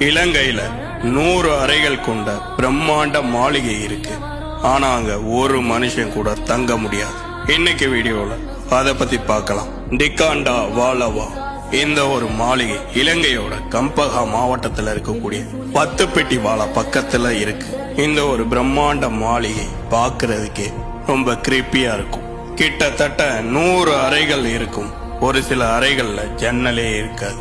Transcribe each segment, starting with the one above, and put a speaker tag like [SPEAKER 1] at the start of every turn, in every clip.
[SPEAKER 1] இலங்கையில 100 அறைகள் கொண்ட பிரம்மாண்ட மாளிகை இருக்கு. ஆனா அங்க ஒரு மனுஷன் கூட தங்க முடியாது. இன்னைக்கு வீடியோல அத பத்தி பார்க்கலாம். டிகாண்டா வாலவா இந்த ஒரு மாளிகை இலங்கையோட கம்பஹா மாவட்டத்துல இருக்கக்கூடிய 10 பெட்டி வாழா பக்கத்துல இருக்கு. இந்த ஒரு பிரம்மாண்ட மாளிகை பாக்குறதுக்கே ரொம்ப கிரீப்பியா இருக்கும். கிட்டத்தட்ட 100 அறைகள் இருக்கும். ஒரு சில அறைகள்ல ஜன்னலே இருக்காது.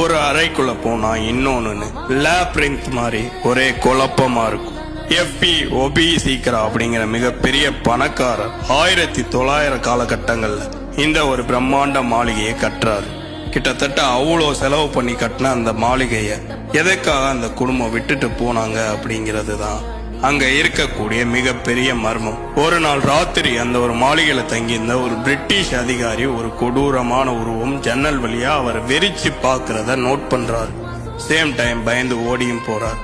[SPEAKER 1] ஒரு அறைக்குள்ள போனா இன்னொன்னு லேப்ரின்த் மாதிரி ஒரே குழப்பமா இருக்கும். எஃப்பி ஒபி சீக்கிரம் அப்படிங்கிற மிகப்பெரிய பணக்காரர் 1900 காலகட்டங்கள்ல இந்த ஒரு பிரம்மாண்ட மாளிகையை கட்டுறாரு. கிட்டத்தட்ட அவ்வளோ செலவு பண்ணி கட்டின அந்த மாளிகைய எதற்காக அந்த குடும்பம் விட்டுட்டு போனாங்க அப்படிங்கிறது தான் அங்க இருக்கக்கூடிய மிகப்பெரிய மர்மம். ஒரு நாள் ராத்திரி அந்த ஒரு மாளிகையில தங்கியிருந்த ஒரு பிரிட்டிஷ் அதிகாரி ஒரு கொடூரமான உருவம் ஜன்னல் வழியா அவர் வெறிச்சு பாக்குறத நோட் பண்றாரு. சேம் டைம் பயந்து ஓடியும் போறார்.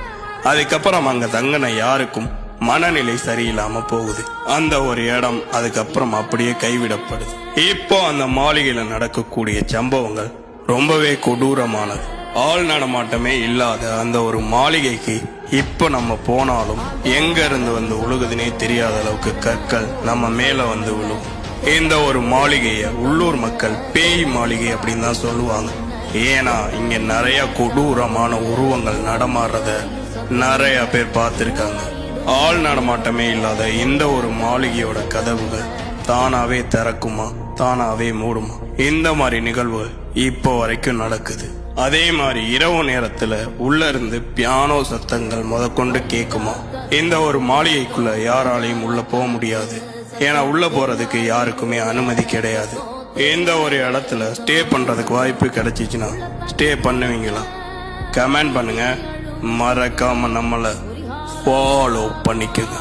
[SPEAKER 1] அதுக்கப்புறம் அங்க தங்கின யாருக்கும் மனநிலை சரியில்லாம போகுது. அந்த ஒரு இடம் அதுக்கப்புறம் அப்படியே கைவிடப்படுது. இப்போ அந்த மாளிகையில நடக்கக்கூடிய சம்பவங்கள் ரொம்பவே கொடூரமானது. ஆள் நடமாட்டமே இல்லாத அந்த ஒரு மாளிகைக்கு இப்ப நம்ம போனாலும் எங்க இருந்து வந்து உழுகுதுன்னே தெரியாத அளவுக்கு கற்கள் நம்ம மேல வந்து விழுகும். இந்த ஒரு மாளிகைய உள்ளூர் மக்கள் பேய் மாளிகை அப்படின்னு தான் சொல்லுவாங்க. ஏன்னா இங்க நிறைய கொடூரமான உருவங்கள் நடமாடுறத நிறைய பேர் பார்த்திருக்காங்க. ஆள் நடமாட்டமே இல்லாத இந்த ஒரு மாளிகையோட கதவுகள் தானாவே திறக்குமா தானாவே மூடுமா? இந்த மாதிரி நிகழ்வுகள் இப்போ வரைக்கும் நடக்குது. அதே மாதிரி இரவு நேரத்துல உள்ள இருந்து பியானோ சத்தங்கள் முதற்கொண்டு கேக்குமா? இந்த ஒரு மாளிகைக்குள்ள யாராலையும் உள்ள போக முடியாது. ஏன்னா உள்ள போறதுக்கு யாருக்குமே அனுமதி கிடையாது. இந்த ஒரு இடத்துல ஸ்டே பண்றதுக்கு வாய்ப்பு கிடைச்சிச்சுன்னா ஸ்டே பண்ணுவீங்களா? கமெண்ட் பண்ணுங்க. மறக்காம நம்மள ஃபாலோ பண்ணிக்கங்க.